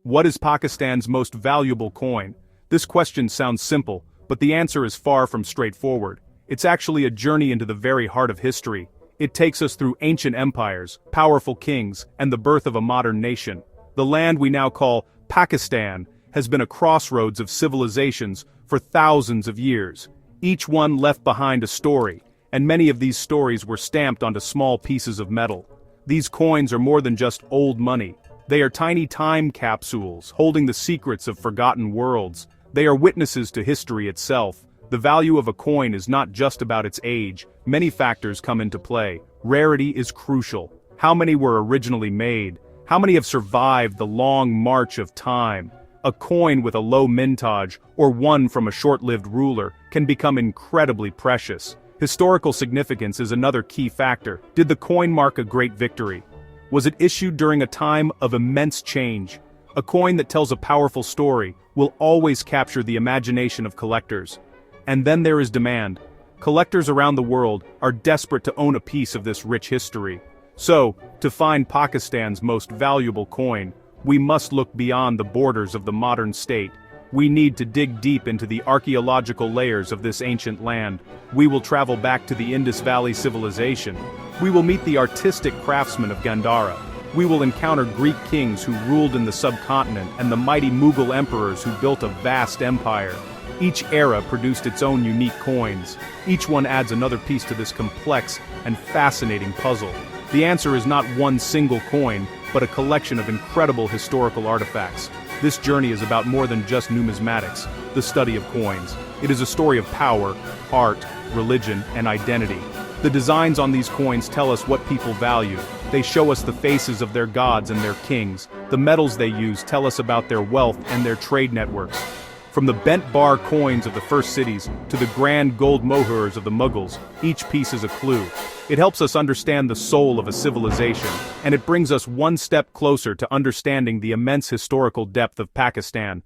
What is Pakistan's most valuable coin? This question sounds simple, but the answer is far from straightforward. It's actually a journey into the very heart of history. It takes us through ancient empires, powerful kings, and the birth of a modern nation. The land we now call Pakistan has been a crossroads of civilizations for thousands of years. Each one left behind a story, and many of these stories were stamped onto small pieces of metal. These coins are more than just old money. They are tiny time capsules, holding the secrets of forgotten worlds. They are witnesses to history itself. The value of a coin is not just about its age. Many factors come into play. Rarity is crucial. How many were originally made? How many have survived the long march of time? A coin with a low mintage, or one from a short-lived ruler, can become incredibly precious. Historical significance is another key factor. Did the coin mark a great victory? Was it issued during a time of immense change? A coin that tells a powerful story will always capture the imagination of collectors. And then there is demand. Collectors around the world are desperate to own a piece of this rich history. So, to find Pakistan's most valuable coin, we must look beyond the borders of the modern state. We need to dig deep into the archaeological layers of this ancient land. We will travel back to the Indus Valley civilization. We will meet the artistic craftsmen of Gandhara. We will encounter Greek kings who ruled in the subcontinent and the mighty Mughal emperors who built a vast empire. Each era produced its own unique coins. Each one adds another piece to this complex and fascinating puzzle. The answer is not one single coin, but a collection of incredible historical artifacts. This journey is about more than just numismatics, the study of coins. It is a story of power, art, religion, and identity. The designs on these coins tell us what people value. They show us the faces of their gods and their kings. The metals they use tell us about their wealth and their trade networks. From the bent bar coins of the first cities to the grand gold mohurs of the Mughals, each piece is a clue. It helps us understand the soul of a civilization, and it brings us one step closer to understanding the immense historical depth of Pakistan.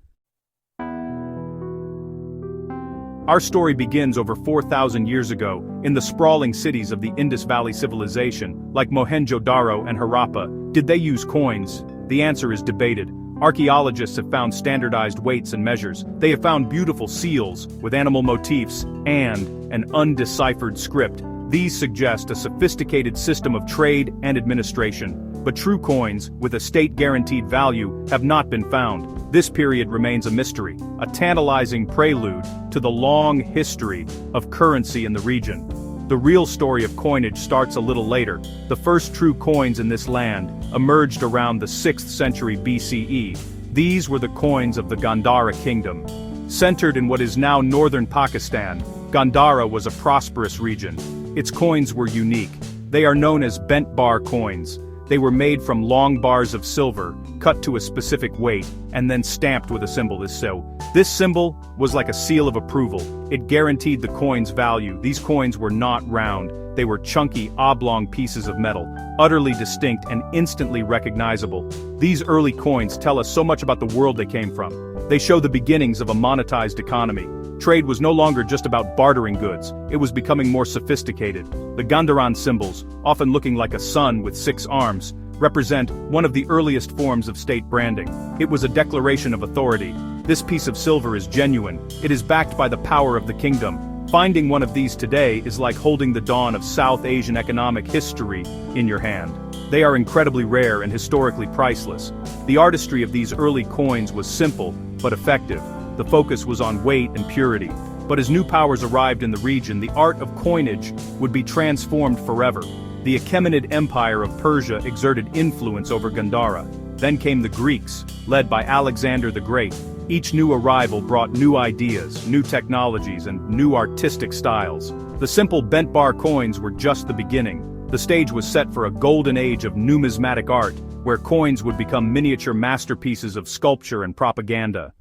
Our story begins over 4,000 years ago, in the sprawling cities of the Indus Valley civilization, like Mohenjo-Daro and Harappa. Did they use coins? The answer is debated. Archaeologists have found standardized weights and measures. They have found beautiful seals, with animal motifs, and an undeciphered script. These suggest a sophisticated system of trade and administration. But true coins, with a state-guaranteed value, have not been found. This period remains a mystery, a tantalizing prelude to the long history of currency in the region. The real story of coinage starts a little later. The first true coins in this land emerged around the 6th century BCE. These were the coins of the Gandhara kingdom. Centered in what is now northern Pakistan, Gandhara was a prosperous region. Its coins were unique. They are known as bent bar coins. They were made from long bars of silver, cut to a specific weight, and then stamped with a symbol. This symbol was like a seal of approval. It guaranteed the coin's value. These coins were not round. They were chunky, oblong pieces of metal, utterly distinct and instantly recognizable. These early coins tell us so much about the world they came from. They show the beginnings of a monetized economy. Trade was no longer just about bartering goods, it was becoming more sophisticated. The Gandharan symbols, often looking like a sun with 6 arms, represent one of the earliest forms of state branding. It was a declaration of authority. This piece of silver is genuine. It is backed by the power of the kingdom. Finding one of these today is like holding the dawn of South Asian economic history in your hand. They are incredibly rare and historically priceless. The artistry of these early coins was simple, but effective. The focus was on weight and purity. But as new powers arrived in the region, the art of coinage would be transformed forever. The Achaemenid Empire of Persia exerted influence over Gandhara. Then came the Greeks, led by Alexander the Great. Each new arrival brought new ideas, new technologies, and new artistic styles. The simple bent bar coins were just the beginning. The stage was set for a golden age of numismatic art, where coins would become miniature masterpieces of sculpture and propaganda.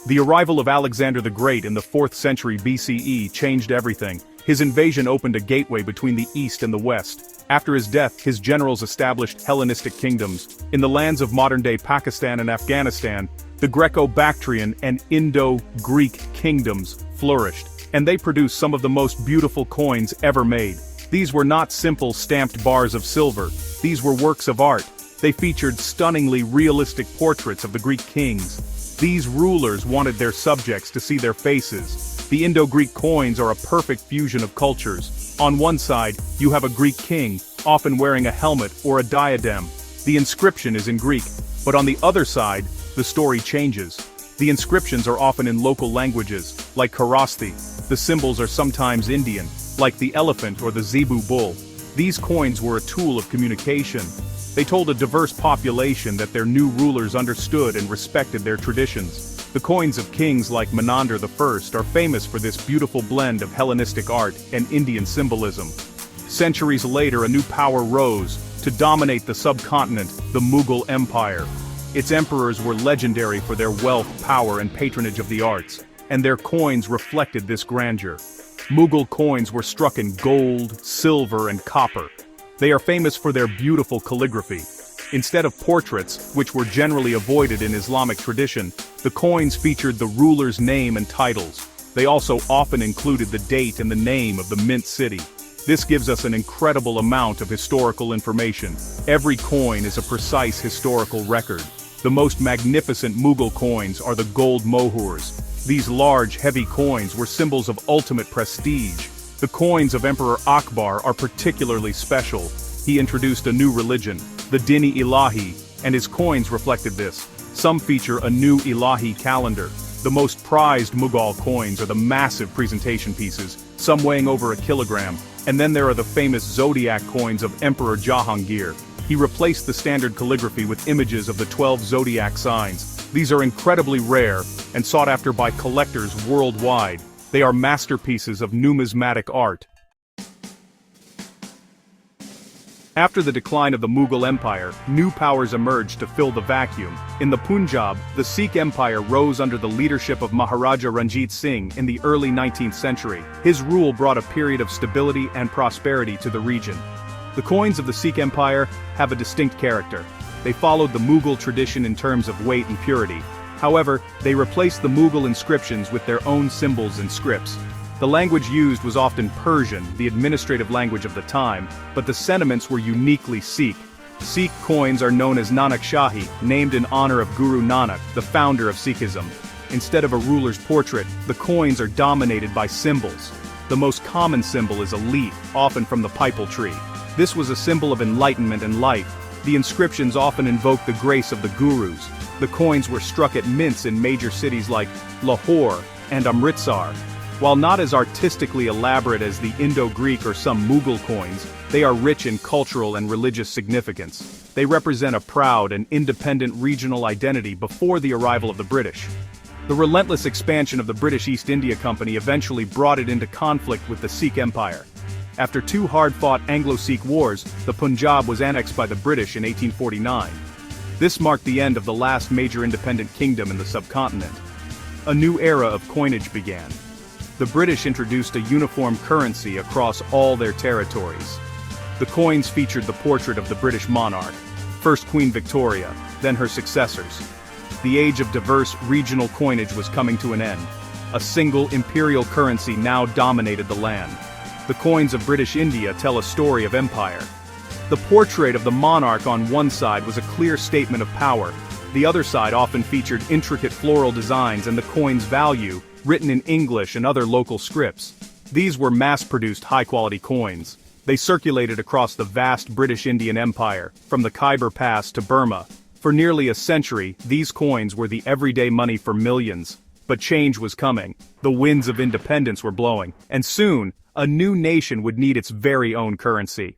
The arrival of Alexander the Great in the 4th century BCE changed everything. His invasion opened a gateway between the East and the West. After his death, his generals established Hellenistic kingdoms. In the lands of modern-day Pakistan and Afghanistan, the Greco-Bactrian and Indo-Greek kingdoms flourished, and they produced some of the most beautiful coins ever made. These were not simple stamped bars of silver. These were works of art. They featured stunningly realistic portraits of the Greek kings. These rulers wanted their subjects to see their faces. The Indo-Greek coins are a perfect fusion of cultures. On one side, you have a Greek king, often wearing a helmet or a diadem. The inscription is in Greek, but on the other side, the story changes. The inscriptions are often in local languages, like Kharosthi. The symbols are sometimes Indian, like the elephant or the zebu bull. These coins were a tool of communication. They told a diverse population that their new rulers understood and respected their traditions. The coins of kings like Menander I are famous for this beautiful blend of Hellenistic art and Indian symbolism. Centuries later, a new power rose to dominate the subcontinent, the Mughal Empire. Its emperors were legendary for their wealth, power, and patronage of the arts, and their coins reflected this grandeur. Mughal coins were struck in gold, silver, and copper. They are famous for their beautiful calligraphy. Instead of portraits, which were generally avoided in Islamic tradition, the coins featured the ruler's name and titles. They also often included the date and the name of the mint city. This gives us an incredible amount of historical information. Every coin is a precise historical record. The most magnificent Mughal coins are the gold mohurs. These large, heavy coins were symbols of ultimate prestige. The coins of Emperor Akbar are particularly special. He introduced a new religion, the Din-e Ilahi, and his coins reflected this. Some feature a new Ilahi calendar. The most prized Mughal coins are the massive presentation pieces, some weighing over a kilogram, and then there are the famous zodiac coins of Emperor Jahangir. He replaced the standard calligraphy with images of the 12 zodiac signs. These are incredibly rare and sought after by collectors worldwide. They are masterpieces of numismatic art. After the decline of the Mughal Empire, new powers emerged to fill the vacuum. In the Punjab, the Sikh Empire rose under the leadership of Maharaja Ranjit Singh in the early 19th century. His rule brought a period of stability and prosperity to the region. The coins of the Sikh Empire have a distinct character. They followed the Mughal tradition in terms of weight and purity. However, they replaced the Mughal inscriptions with their own symbols and scripts. The language used was often Persian, the administrative language of the time, but the sentiments were uniquely Sikh. Sikh coins are known as Nanak Shahi, named in honor of Guru Nanak, the founder of Sikhism. Instead of a ruler's portrait, the coins are dominated by symbols. The most common symbol is a leaf, often from the pipal tree. This was a symbol of enlightenment and life. The inscriptions often invoke the grace of the gurus. The coins were struck at mints in major cities like Lahore and Amritsar. While not as artistically elaborate as the Indo-Greek or some Mughal coins, they are rich in cultural and religious significance. They represent a proud and independent regional identity before the arrival of the British. The relentless expansion of the British East India Company eventually brought it into conflict with the Sikh Empire. After two hard-fought Anglo-Sikh wars, the Punjab was annexed by the British in 1849. This marked the end of the last major independent kingdom in the subcontinent. A new era of coinage began. The British introduced a uniform currency across all their territories. The coins featured the portrait of the British monarch, first Queen Victoria, then her successors. The age of diverse regional coinage was coming to an end. A single imperial currency now dominated the land. The coins of British India tell a story of empire. The portrait of the monarch on one side was a clear statement of power. The other side often featured intricate floral designs and the coin's value, written in English and other local scripts. These were mass-produced high-quality coins. They circulated across the vast British Indian Empire, from the Khyber Pass to Burma. For nearly a century, these coins were the everyday money for millions. But change was coming. The winds of independence were blowing, and soon, a new nation would need its very own currency.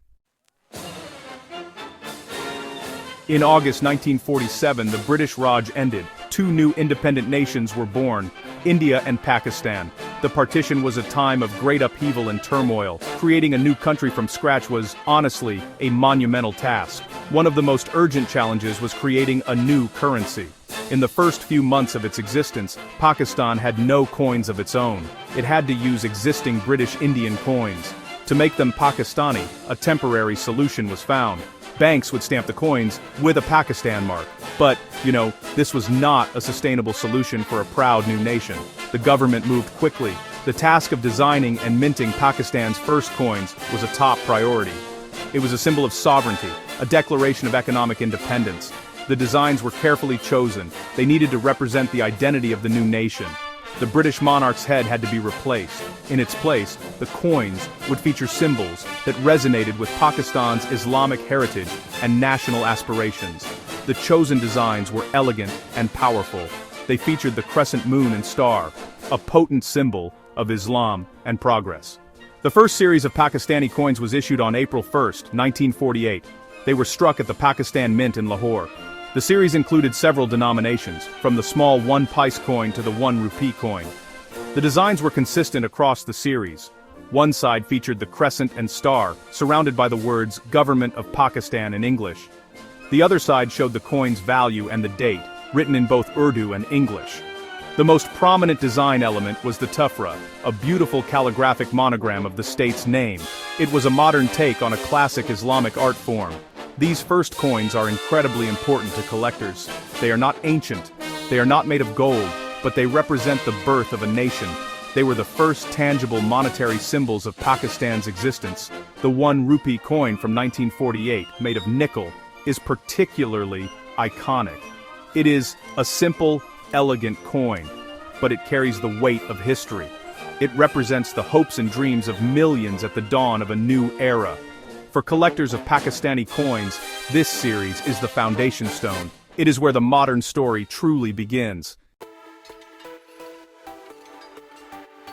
In August 1947, the British Raj ended. Two new independent nations were born, India and Pakistan. The partition was a time of great upheaval and turmoil. Creating a new country from scratch was, honestly, a monumental task. One of the most urgent challenges was creating a new currency. In the first few months of its existence, Pakistan had no coins of its own. It had to use existing British Indian coins. To make them Pakistani, a temporary solution was found. Banks would stamp the coins with a Pakistan mark. But, this was not a sustainable solution for a proud new nation. The government moved quickly. The task of designing and minting Pakistan's first coins was a top priority. It was a symbol of sovereignty, a declaration of economic independence. The designs were carefully chosen. They needed to represent the identity of the new nation. The British monarch's head had to be replaced. In its place, the coins would feature symbols that resonated with Pakistan's Islamic heritage and national aspirations. The chosen designs were elegant and powerful. They featured the crescent moon and star, a potent symbol of Islam and progress. The first series of Pakistani coins was issued on April 1, 1948. They were struck at the Pakistan Mint in Lahore. The series included several denominations, from the small 1 paise coin to the 1 rupee coin. The designs were consistent across the series. One side featured the crescent and star, surrounded by the words Government of Pakistan in English. The other side showed the coin's value and the date, written in both Urdu and English. The most prominent design element was the tuffra, a beautiful calligraphic monogram of the state's name. It was a modern take on a classic Islamic art form. These first coins are incredibly important to collectors. They are not ancient, they are not made of gold, but they represent the birth of a nation. They were the first tangible monetary symbols of Pakistan's existence. The 1 rupee coin from 1948, made of nickel, is particularly iconic. It is a simple, elegant coin, but it carries the weight of history. It represents the hopes and dreams of millions at the dawn of a new era. For collectors of Pakistani coins, this series is the foundation stone. It is where the modern story truly begins.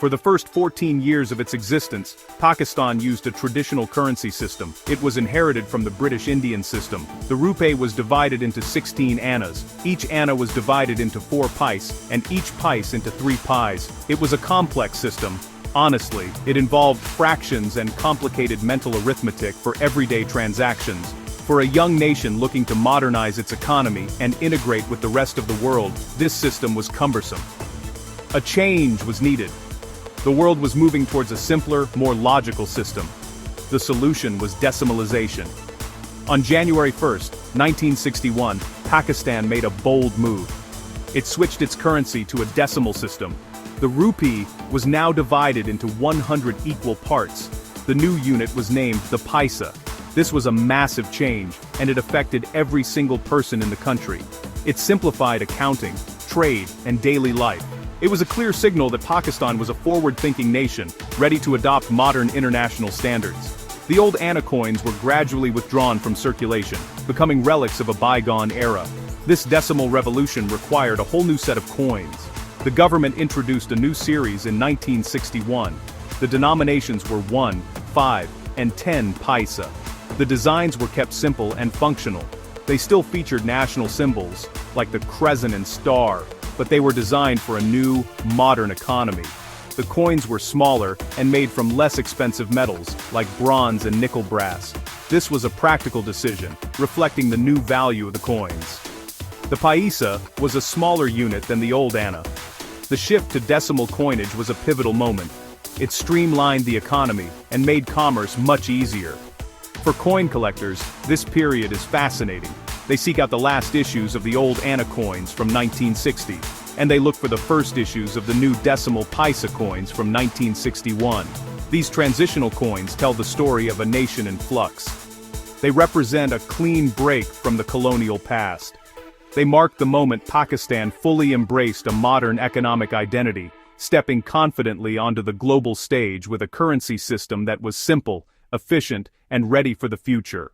For the first 14 years of its existence, Pakistan used a traditional currency system. It was inherited from the British Indian system. The rupee was divided into 16 annas. Each anna was divided into 4 paise, and each paise into 3 pies. It was a complex system. Honestly, it involved fractions and complicated mental arithmetic for everyday transactions. For a young nation looking to modernize its economy and integrate with the rest of the world, this system was cumbersome. A change was needed. The world was moving towards a simpler, more logical system. The solution was decimalization. On January 1, 1961, Pakistan made a bold move. It switched its currency to a decimal system. The rupee was now divided into 100 equal parts. The new unit was named the paisa. This was a massive change, and it affected every single person in the country. It simplified accounting, trade, and daily life. It was a clear signal that Pakistan was a forward-thinking nation, ready to adopt modern international standards. The old anna coins were gradually withdrawn from circulation, becoming relics of a bygone era. This decimal revolution required a whole new set of coins. The government introduced a new series in 1961. The denominations were 1, 5, and 10 paisa. The designs were kept simple and functional. They still featured national symbols, like the crescent and star, but they were designed for a new, modern economy. The coins were smaller and made from less expensive metals, like bronze and nickel brass. This was a practical decision, reflecting the new value of the coins. The paisa was a smaller unit than the old anna. The shift to decimal coinage was a pivotal moment. It streamlined the economy and made commerce much easier. For coin collectors, this period is fascinating. They seek out the last issues of the old anna coins from 1960, and they look for the first issues of the new decimal paisa coins from 1961. These transitional coins tell the story of a nation in flux. They represent a clean break from the colonial past. They mark the moment Pakistan fully embraced a modern economic identity, stepping confidently onto the global stage with a currency system that was simple, efficient, and ready for the future.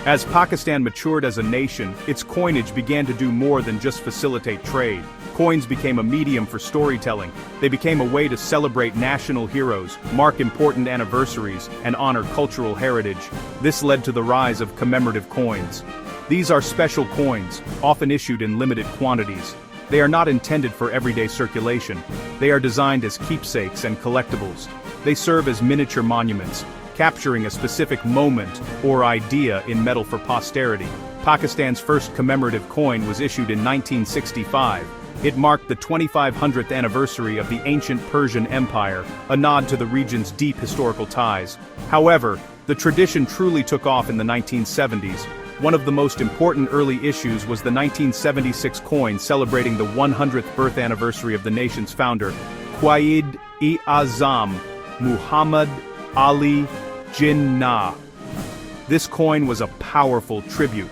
As Pakistan matured as a nation, its coinage began to do more than just facilitate trade. Coins became a medium for storytelling. They became a way to celebrate national heroes, mark important anniversaries, and honor cultural heritage. This led to the rise of commemorative coins. These are special coins, often issued in limited quantities. They are not intended for everyday circulation. They are designed as keepsakes and collectibles. They serve as miniature monuments, capturing a specific moment or idea in metal for posterity. Pakistan's first commemorative coin was issued in 1965. It marked the 2500th anniversary of the ancient Persian Empire, a nod to the region's deep historical ties. However, the tradition truly took off in the 1970s. One of the most important early issues was the 1976 coin celebrating the 100th birth anniversary of the nation's founder, Quaid-e-Azam Muhammad Ali Jinnah. This coin was a powerful tribute.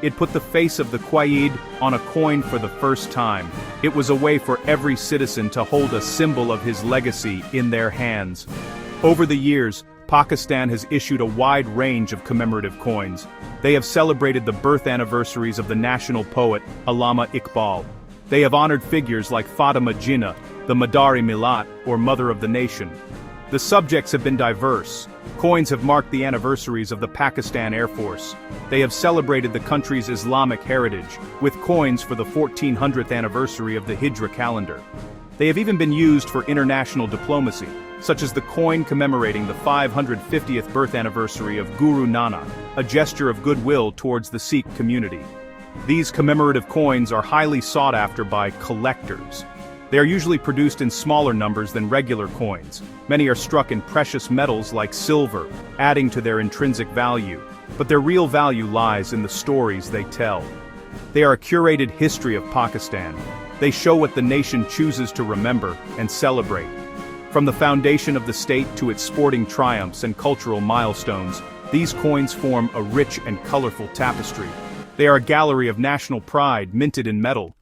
It put the face of the Qaid on a coin for the first time. It was a way for every citizen to hold a symbol of his legacy in their hands. Over the years, Pakistan has issued a wide range of commemorative coins. They have celebrated the birth anniversaries of the national poet, Allama Iqbal. They have honored figures like Fatima Jinnah, the Madar-e-Millat, or Mother of the Nation. The subjects have been diverse. Coins have marked the anniversaries of the Pakistan Air Force. They have celebrated the country's Islamic heritage, with coins for the 1400th anniversary of the Hijra calendar. They have even been used for international diplomacy, such as the coin commemorating the 550th birth anniversary of Guru Nanak, a gesture of goodwill towards the Sikh community. These commemorative coins are highly sought after by collectors. They are usually produced in smaller numbers than regular coins. Many are struck in precious metals like silver, adding to their intrinsic value. But their real value lies in the stories they tell. They are a curated history of Pakistan. They show what the nation chooses to remember and celebrate. From the foundation of the state to its sporting triumphs and cultural milestones, these coins form a rich and colorful tapestry. They are a gallery of national pride minted in metal.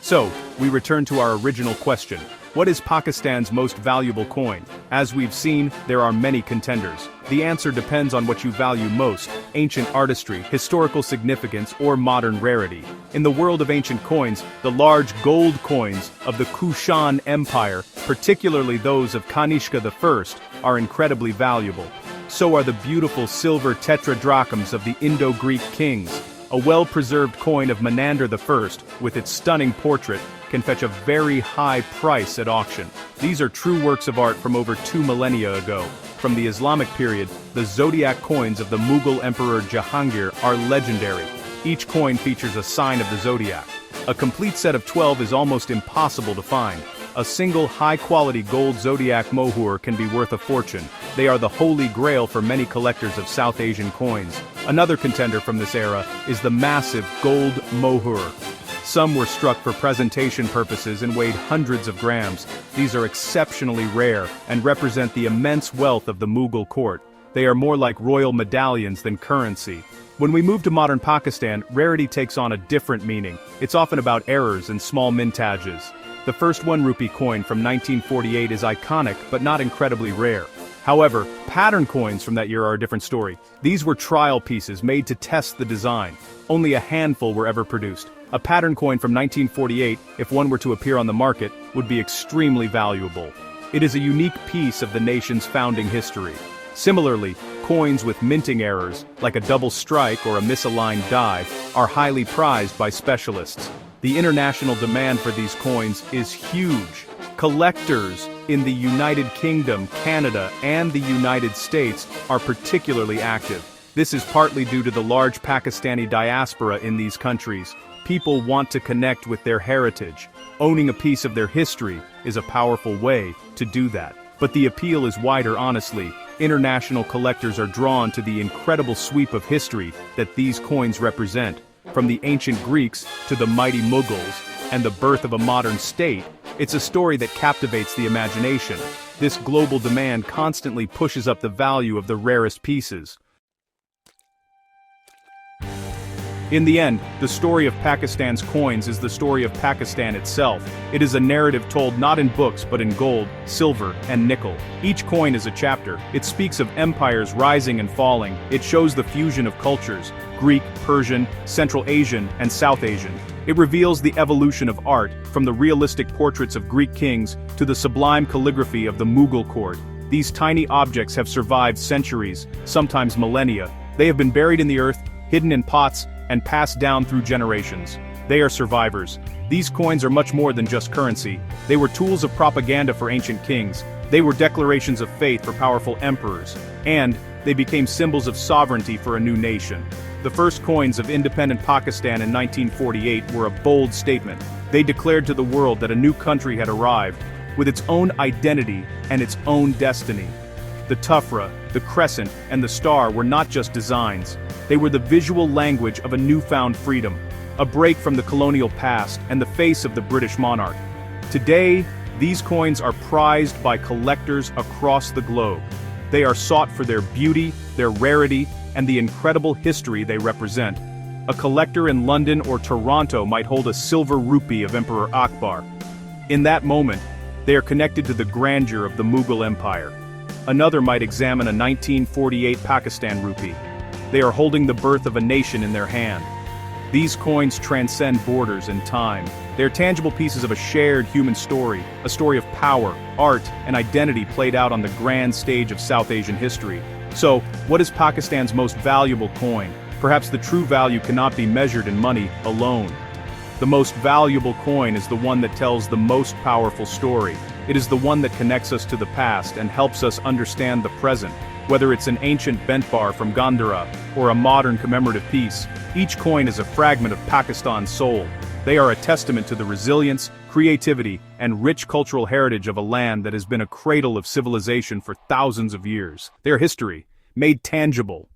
So, we return to our original question. What is Pakistan's most valuable coin? As we've seen, there are many contenders. The answer depends on what you value most: ancient artistry, historical significance, or modern rarity. In the world of ancient coins, the large gold coins of the Kushan Empire, particularly those of Kanishka I, are incredibly valuable. So are the beautiful silver tetradrachms of the Indo-Greek kings. A well-preserved coin of Menander I, with its stunning portrait, can fetch a very high price at auction. These are true works of art from over 2 millennia ago. From the Islamic period, the zodiac coins of the Mughal Emperor Jahangir are legendary. Each coin features a sign of the zodiac. A complete set of 12 is almost impossible to find. A single high-quality gold zodiac mohur can be worth a fortune. They are the holy grail for many collectors of South Asian coins. Another contender from this era is the massive gold mohur. Some were struck for presentation purposes and weighed hundreds of grams. These are exceptionally rare and represent the immense wealth of the Mughal court. They are more like royal medallions than currency. When we move to modern Pakistan, rarity takes on a different meaning. It's often about errors and small mintages. The first 1 rupee coin from 1948 is iconic but not incredibly rare. However, pattern coins from that year are a different story. These were trial pieces made to test the design. Only a handful were ever produced. A pattern coin from 1948, if one were to appear on the market, would be extremely valuable. It is a unique piece of the nation's founding history. Similarly, coins with minting errors, like a double strike or a misaligned die, are highly prized by specialists. The international demand for these coins is huge. Collectors in the United Kingdom, Canada, and the United States are particularly active. This is partly due to the large Pakistani diaspora in these countries. People want to connect with their heritage. Owning a piece of their history is a powerful way to do that. But the appeal is wider, honestly. International collectors are drawn to the incredible sweep of history that these coins represent. From the ancient Greeks to the mighty Mughals and the birth of a modern state, it's a story that captivates the imagination. This global demand constantly pushes up the value of the rarest pieces. In the end, the story of Pakistan's coins is the story of Pakistan itself. It is a narrative told not in books but in gold, silver, and nickel. Each coin is a chapter. It speaks of empires rising and falling. It shows the fusion of cultures: Greek, Persian, Central Asian, and South Asian. It reveals the evolution of art, from the realistic portraits of Greek kings to the sublime calligraphy of the Mughal court. These tiny objects have survived centuries, sometimes millennia. They have been buried in the earth, hidden in pots, and passed down through generations. They are survivors. These coins are much more than just currency. They were tools of propaganda for ancient kings. They were declarations of faith for powerful emperors. And they became symbols of sovereignty for a new nation. The first coins of independent Pakistan in 1948 were a bold statement. They declared to the world that a new country had arrived, with its own identity and its own destiny. The tuffra, the crescent, and the star were not just designs. They were the visual language of a newfound freedom, a break from the colonial past and the face of the British monarch. Today, These coins are prized by collectors across the globe. They are sought for their beauty, their rarity, and the incredible history they represent. A collector in London or Toronto might hold a silver rupee of Emperor Akbar. In that moment, they are connected to the grandeur of the Mughal Empire. Another might examine a 1948 Pakistan rupee. They are holding the birth of a nation in their hand. These coins transcend borders and time. They are tangible pieces of a shared human story, a story of power, art, and identity played out on the grand stage of South Asian history. So, what is Pakistan's most valuable coin? Perhaps the true value cannot be measured in money alone. The most valuable coin is the one that tells the most powerful story. It is the one that connects us to the past and helps us understand the present. Whether it's an ancient bent bar from Gandhara or a modern commemorative piece, each coin is a fragment of Pakistan's soul. They are a testament to the resilience, creativity, and rich cultural heritage of a land that has been a cradle of civilization for thousands of years. They are history, made tangible.